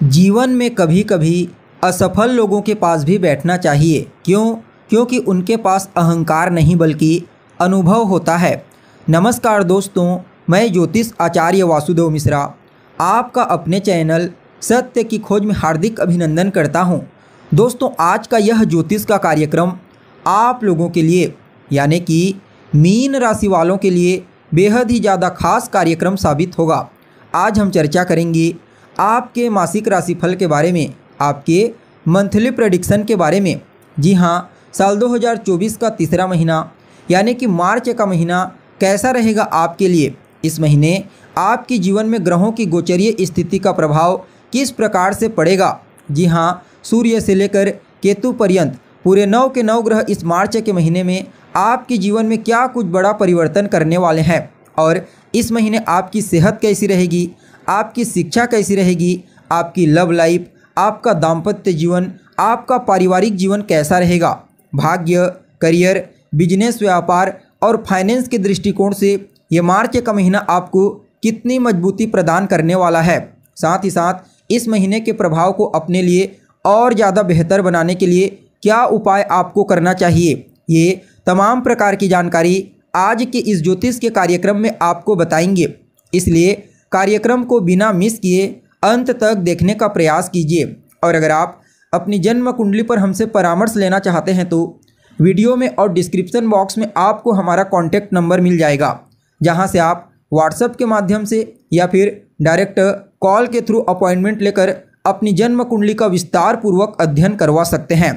जीवन में कभी कभी असफल लोगों के पास भी बैठना चाहिए। क्यों? क्योंकि उनके पास अहंकार नहीं बल्कि अनुभव होता है। नमस्कार दोस्तों, मैं ज्योतिष आचार्य वासुदेव मिश्रा आपका अपने चैनल सत्य की खोज में हार्दिक अभिनंदन करता हूं। दोस्तों, आज का यह ज्योतिष का कार्यक्रम आप लोगों के लिए यानी कि मीन राशि वालों के लिए बेहद ही ज़्यादा खास कार्यक्रम साबित होगा। आज हम चर्चा करेंगे आपके मासिक राशिफल के बारे में, आपके मंथली प्रेडिक्शन के बारे में। जी हाँ, साल 2024 का तीसरा महीना यानी कि मार्च का महीना कैसा रहेगा आपके लिए। इस महीने आपके जीवन में ग्रहों की गोचरीय स्थिति का प्रभाव किस प्रकार से पड़ेगा। जी हाँ, सूर्य से लेकर केतु पर्यंत पूरे 9 के 9 ग्रह इस मार्च के महीने में आपके जीवन में क्या कुछ बड़ा परिवर्तन करने वाले हैं। और इस महीने आपकी सेहत कैसी रहेगी, आपकी शिक्षा कैसी रहेगी, आपकी लव लाइफ, आपका दाम्पत्य जीवन, आपका पारिवारिक जीवन कैसा रहेगा। भाग्य, करियर, बिजनेस, व्यापार और फाइनेंस के दृष्टिकोण से ये मार्च का महीना आपको कितनी मजबूती प्रदान करने वाला है। साथ ही साथ इस महीने के प्रभाव को अपने लिए और ज़्यादा बेहतर बनाने के लिए क्या उपाय आपको करना चाहिए, ये तमाम प्रकार की जानकारी आज के इस ज्योतिष के कार्यक्रम में आपको बताएंगे। इसलिए कार्यक्रम को बिना मिस किए अंत तक देखने का प्रयास कीजिए। और अगर आप अपनी जन्म कुंडली पर हमसे परामर्श लेना चाहते हैं तो वीडियो में और डिस्क्रिप्शन बॉक्स में आपको हमारा कॉन्टैक्ट नंबर मिल जाएगा, जहां से आप व्हाट्सएप के माध्यम से या फिर डायरेक्ट कॉल के थ्रू अपॉइंटमेंट लेकर अपनी जन्म कुंडली का विस्तार पूर्वक अध्ययन करवा सकते हैं।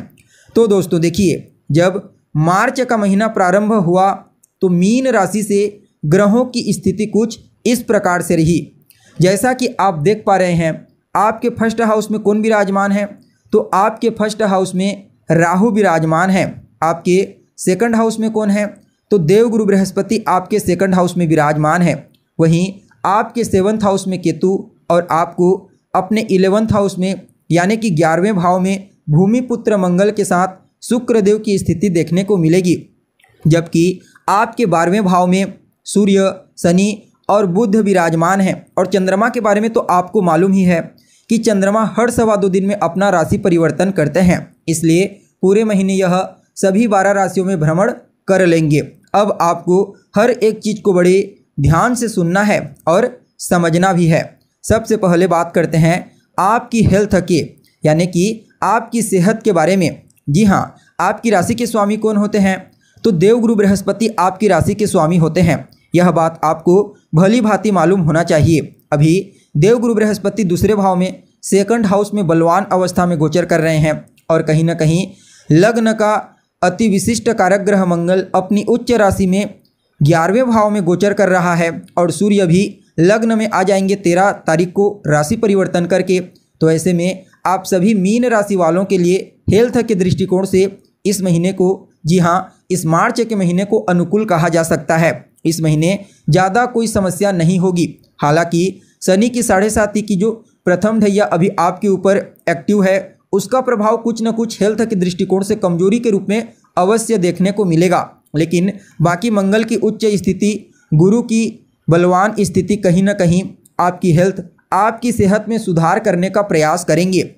तो दोस्तों देखिए, जब मार्च का महीना प्रारंभ हुआ तो मीन राशि से ग्रहों की स्थिति कुछ इस प्रकार से रही। जैसा कि आप देख पा रहे हैं, आपके फर्स्ट हाउस में कौन विराजमान है, तो आपके फर्स्ट हाउस में राहु विराजमान है। आपके सेकंड हाउस में कौन है, तो देवगुरु बृहस्पति आपके सेकंड हाउस में विराजमान है। वहीं आपके 7th हाउस में केतु और आपको अपने 11th हाउस में यानी कि 11वें भाव में भूमिपुत्र मंगल के साथ शुक्रदेव की स्थिति देखने को मिलेगी। जबकि आपके 12वें भाव में सूर्य, शनि और बुध विराजमान है। और चंद्रमा के बारे में तो आपको मालूम ही है कि चंद्रमा हर 2.25 दिन में अपना राशि परिवर्तन करते हैं, इसलिए पूरे महीने यह सभी 12 राशियों में भ्रमण कर लेंगे। अब आपको हर एक चीज़ को बड़े ध्यान से सुनना है और समझना भी है। सबसे पहले बात करते हैं आपकी हेल्थ के यानी कि आपकी सेहत के बारे में। जी हाँ, आपकी राशि के स्वामी कौन होते हैं, तो देवगुरु बृहस्पति आपकी राशि के स्वामी होते हैं। यह बात आपको भली भांति मालूम होना चाहिए। अभी देवगुरु बृहस्पति दूसरे भाव में सेकंड हाउस में बलवान अवस्था में गोचर कर रहे हैं। और कहीं ना कहीं लग्न का अति विशिष्ट कारक ग्रह मंगल अपनी उच्च राशि में 11वें भाव में गोचर कर रहा है। और सूर्य भी लग्न में आ जाएंगे 13 तारीख को राशि परिवर्तन करके। तो ऐसे में आप सभी मीन राशि वालों के लिए हेल्थ के दृष्टिकोण से इस महीने को, जी हाँ, इस मार्च के महीने को अनुकूल कहा जा सकता है। इस महीने ज़्यादा कोई समस्या नहीं होगी। हालांकि शनि की 7.5 की जो प्रथम ढैया अभी आपके ऊपर एक्टिव है, उसका प्रभाव कुछ न कुछ हेल्थ के दृष्टिकोण से कमजोरी के रूप में अवश्य देखने को मिलेगा। लेकिन बाकी मंगल की उच्च स्थिति, गुरु की बलवान स्थिति कहीं ना कहीं आपकी हेल्थ, आपकी सेहत में सुधार करने का प्रयास करेंगे।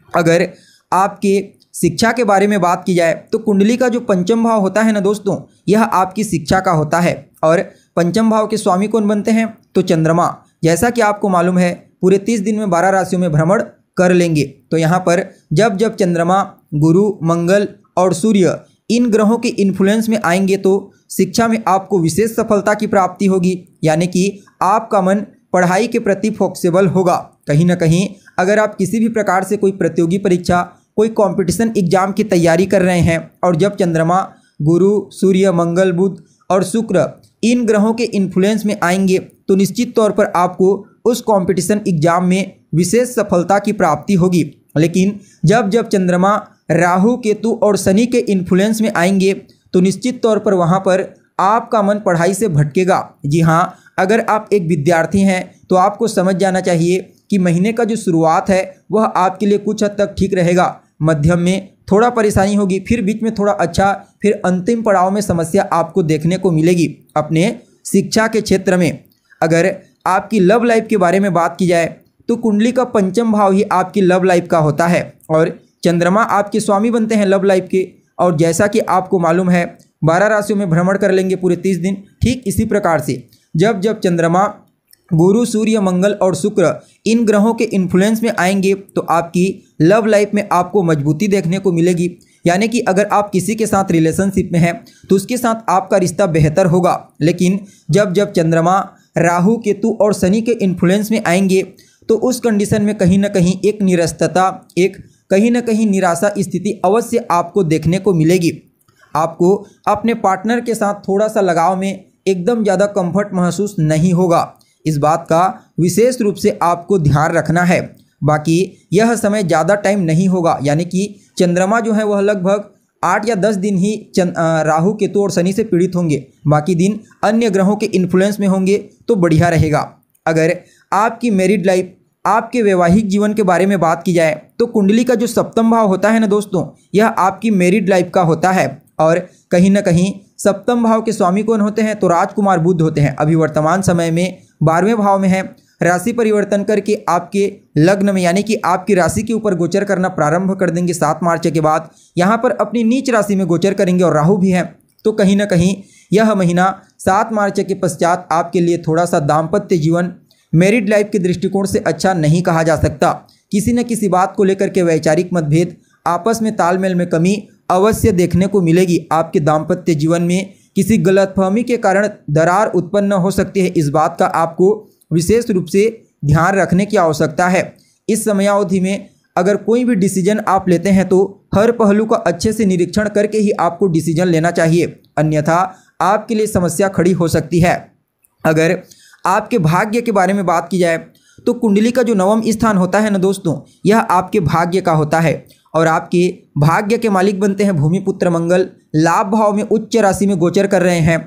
अगर आपके शिक्षा के बारे में बात की जाए तो कुंडली का जो पंचम भाव होता है ना दोस्तों, यह आपकी शिक्षा का होता है। और पंचम भाव के स्वामी कौन बनते हैं, तो चंद्रमा। जैसा कि आपको मालूम है, पूरे 30 दिन में 12 राशियों में भ्रमण कर लेंगे। तो यहाँ पर जब जब चंद्रमा, गुरु, मंगल और सूर्य इन ग्रहों के इन्फ्लुएंस में आएंगे तो शिक्षा में आपको विशेष सफलता की प्राप्ति होगी, यानी कि आपका मन पढ़ाई के प्रति फोकसेबल होगा। कहीं ना कहीं अगर आप किसी भी प्रकार से कोई प्रतियोगी परीक्षा, कोई कंपटीशन एग्जाम की तैयारी कर रहे हैं और जब चंद्रमा, गुरु, सूर्य, मंगल, बुध और शुक्र इन ग्रहों के इन्फ्लुएंस में आएंगे तो निश्चित तौर पर आपको उस कंपटीशन एग्जाम में विशेष सफलता की प्राप्ति होगी। लेकिन जब जब चंद्रमा, राहु, केतु और शनि के इन्फ्लुएंस में आएंगे तो निश्चित तौर पर वहाँ पर आपका मन पढ़ाई से भटकेगा। जी हाँ, अगर आप एक विद्यार्थी हैं तो आपको समझ जाना चाहिए कि महीने का जो शुरुआत है वह आपके लिए कुछ हद तक ठीक रहेगा। मध्यम में थोड़ा परेशानी होगी, फिर बीच में थोड़ा अच्छा, फिर अंतिम पड़ाव में समस्या आपको देखने को मिलेगी। अपने शिक्षा के क्षेत्र में अगर आपकी लव लाइफ के बारे में बात की जाए तो कुंडली का पंचम भाव ही आपकी लव लाइफ का होता है और चंद्रमा आपके स्वामी बनते हैं लव लाइफ के। और जैसा कि आपको मालूम है 12 राशियों में भ्रमण कर लेंगे पूरे 30 दिन। ठीक इसी प्रकार से जब जब चंद्रमा, गुरु, सूर्य, मंगल और शुक्र इन ग्रहों के इन्फ्लुएंस में आएंगे तो आपकी लव लाइफ में आपको मजबूती देखने को मिलेगी। यानी कि अगर आप किसी के साथ रिलेशनशिप में हैं तो उसके साथ आपका रिश्ता बेहतर होगा। लेकिन जब जब चंद्रमा, राहु, केतु और शनि के इन्फ्लुएंस में आएंगे तो उस कंडीशन में कहीं ना कहीं एक निरस्तता, एक कहीं ना कहीं निराशा स्थिति अवश्य आपको देखने को मिलेगी। आपको अपने पार्टनर के साथ थोड़ा सा लगाव में एकदम ज़्यादा कंफर्ट महसूस नहीं होगा। इस बात का विशेष रूप से आपको ध्यान रखना है। बाकी यह समय ज़्यादा टाइम नहीं होगा, यानी कि चंद्रमा जो है वह लगभग 8 या 10 दिन ही राहु, केतु और शनि से पीड़ित होंगे। बाकी दिन अन्य ग्रहों के इन्फ्लुएंस में होंगे तो बढ़िया रहेगा। अगर आपकी मैरिड लाइफ, आपके वैवाहिक जीवन के बारे में बात की जाए तो कुंडली का जो सप्तम भाव होता है ना दोस्तों, यह आपकी मैरिड लाइफ का होता है। और कहीं ना कहीं सप्तम भाव के स्वामी कौन होते हैं तो राजकुमार बुध होते हैं। अभी वर्तमान समय में 12वें भाव में है। राशि परिवर्तन करके आपके लग्न में यानी कि आपकी राशि के ऊपर गोचर करना प्रारंभ कर देंगे 7 मार्च के बाद। यहाँ पर अपनी नीच राशि में गोचर करेंगे और राहु भी है। तो कहीं ना कहीं यह महीना 7 मार्च के पश्चात आपके लिए थोड़ा सा दाम्पत्य जीवन, मैरिड लाइफ के दृष्टिकोण से अच्छा नहीं कहा जा सकता। किसी न किसी बात को लेकर के वैचारिक मतभेद, आपस में तालमेल में कमी अवश्य देखने को मिलेगी। आपके दाम्पत्य जीवन में किसी गलतफहमी के कारण दरार उत्पन्न हो सकती है। इस बात का आपको विशेष रूप से ध्यान रखने की आवश्यकता है। इस समयावधि में अगर कोई भी डिसीजन आप लेते हैं तो हर पहलू का अच्छे से निरीक्षण करके ही आपको डिसीजन लेना चाहिए, अन्यथा आपके लिए समस्या खड़ी हो सकती है। अगर आपके भाग्य के बारे में बात की जाए तो कुंडली का जो 9वां स्थान होता है ना दोस्तों, यह आपके भाग्य का होता है और आपके भाग्य के मालिक बनते हैं भूमिपुत्र मंगल। लाभ भाव में उच्च राशि में गोचर कर रहे हैं।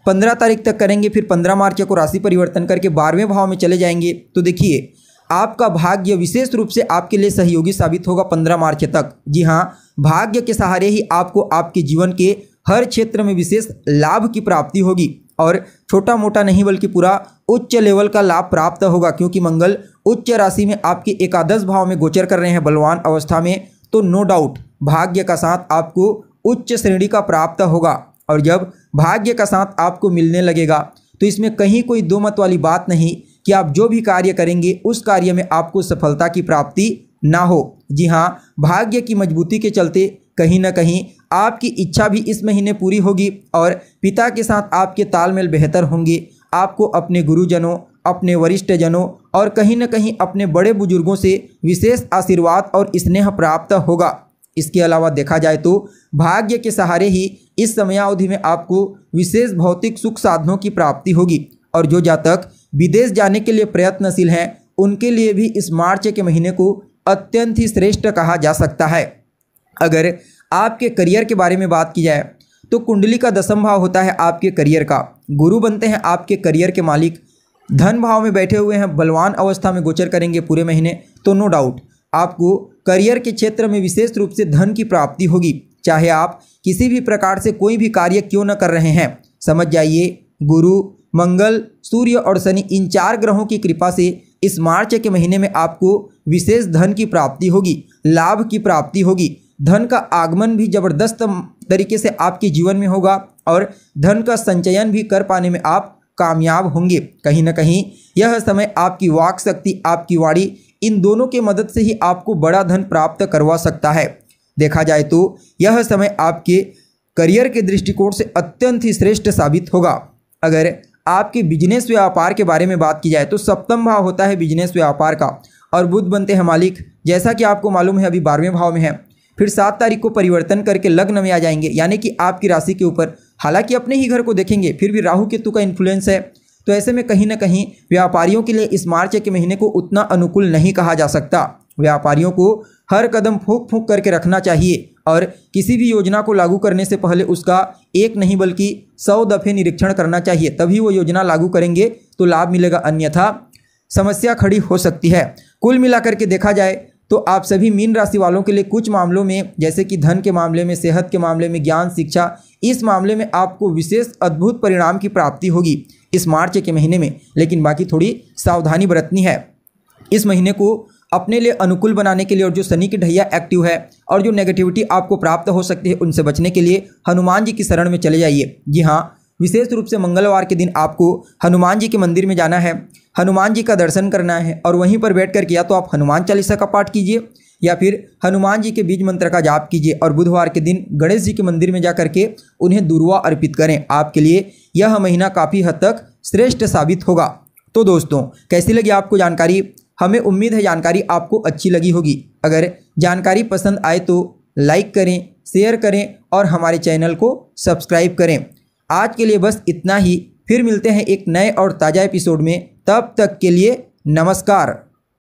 15 तारीख तक करेंगे, फिर 15 मार्च को राशि परिवर्तन करके 12वें भाव में चले जाएंगे। तो देखिए आपका भाग्य विशेष रूप से आपके लिए सहयोगी साबित होगा 15 मार्च तक। जी हाँ, भाग्य के सहारे ही आपको आपके जीवन के हर क्षेत्र में विशेष लाभ की प्राप्ति होगी और छोटा मोटा नहीं बल्कि पूरा उच्च लेवल का लाभ प्राप्त होगा, क्योंकि मंगल उच्च राशि में आपके एकादश भाव में गोचर कर रहे हैं बलवान अवस्था में। तो नो डाउट भाग्य का साथ आपको उच्च श्रेणी का प्राप्त होगा और जब भाग्य का साथ आपको मिलने लगेगा तो इसमें कहीं कोई दो मत वाली बात नहीं कि आप जो भी कार्य करेंगे उस कार्य में आपको सफलता की प्राप्ति ना हो। जी हाँ, भाग्य की मजबूती के चलते कहीं ना कहीं आपकी इच्छा भी इस महीने पूरी होगी और पिता के साथ आपके तालमेल बेहतर होंगे। आपको अपने गुरुजनों, अपने वरिष्ठ जनों और कहीं ना कहीं अपने बड़े बुजुर्गों से विशेष आशीर्वाद और स्नेह प्राप्त होगा। इसके अलावा देखा जाए तो भाग्य के सहारे ही इस समयावधि में आपको विशेष भौतिक सुख साधनों की प्राप्ति होगी और जो जातक विदेश जाने के लिए प्रयत्नशील हैं उनके लिए भी इस मार्च के महीने को अत्यंत ही श्रेष्ठ कहा जा सकता है। अगर आपके करियर के बारे में बात की जाए तो कुंडली का 10वां भाव होता है आपके करियर का। गुरु बनते हैं आपके करियर के मालिक। धन भाव में बैठे हुए हैं, बलवान अवस्था में गोचर करेंगे पूरे महीने। तो नो डाउट आपको करियर के क्षेत्र में विशेष रूप से धन की प्राप्ति होगी। चाहे आप किसी भी प्रकार से कोई भी कार्य क्यों न कर रहे हैं, समझ जाइए गुरु, मंगल, सूर्य और शनि इन 4 ग्रहों की कृपा से इस मार्च के महीने में आपको विशेष धन की प्राप्ति होगी, लाभ की प्राप्ति होगी। धन का आगमन भी जबरदस्त तरीके से आपके जीवन में होगा और धन का संचयन भी कर पाने में आप कामयाब होंगे। कहीं ना कहीं यह समय आपकी वाक शक्ति, आपकी वाणी, इन दोनों के मदद से ही आपको बड़ा धन प्राप्त करवा सकता है। देखा जाए तो यह समय आपके करियर के दृष्टिकोण से अत्यंत ही श्रेष्ठ साबित होगा। अगर आपके बिजनेस व्यापार के बारे में बात की जाए तो 7वां भाव होता है बिजनेस व्यापार का और बुध बनते हैं मालिक। जैसा कि आपको मालूम है अभी 12वें भाव में है, फिर 7 तारीख को परिवर्तन करके लग्न में आ जाएंगे, यानी कि आपकी राशि के ऊपर। हालांकि अपने ही घर को देखेंगे, फिर भी राहु केतु का इन्फ्लुएंस है। तो ऐसे में कहीं ना कहीं व्यापारियों के लिए इस मार्च के महीने को उतना अनुकूल नहीं कहा जा सकता। व्यापारियों को हर कदम फूंक फूंक करके रखना चाहिए और किसी भी योजना को लागू करने से पहले उसका एक नहीं बल्कि 100 दफ़े निरीक्षण करना चाहिए, तभी वो योजना लागू करेंगे तो लाभ मिलेगा, अन्यथा समस्या खड़ी हो सकती है। कुल मिलाकर के देखा जाए तो आप सभी मीन राशि वालों के लिए कुछ मामलों में, जैसे कि धन के मामले में, सेहत के मामले में, ज्ञान शिक्षा, इस मामले में आपको विशेष अद्भुत परिणाम की प्राप्ति होगी इस मार्च के महीने में। लेकिन बाकी थोड़ी सावधानी बरतनी है। इस महीने को अपने लिए अनुकूल बनाने के लिए और जो शनि की ढैया एक्टिव है और जो नेगेटिविटी आपको प्राप्त हो सकती है उनसे बचने के लिए हनुमान जी की शरण में चले जाइए। जी हाँ, विशेष रूप से मंगलवार के दिन आपको हनुमान जी के मंदिर में जाना है, हनुमान जी का दर्शन करना है और वहीं पर बैठ कर के या तो आप हनुमान चालीसा का पाठ कीजिए या फिर हनुमान जी के बीज मंत्र का जाप कीजिए और बुधवार के दिन गणेश जी के मंदिर में जा करके उन्हें दुर्वा अर्पित करें। आपके लिए यह महीना काफ़ी हद तक श्रेष्ठ साबित होगा। तो दोस्तों, कैसी लगी आपको जानकारी? हमें उम्मीद है जानकारी आपको अच्छी लगी होगी। अगर जानकारी पसंद आए तो लाइक करें, शेयर करें और हमारे चैनल को सब्सक्राइब करें। आज के लिए बस इतना ही, फिर मिलते हैं एक नए और ताज़ा एपिसोड में। तब तक के लिए नमस्कार।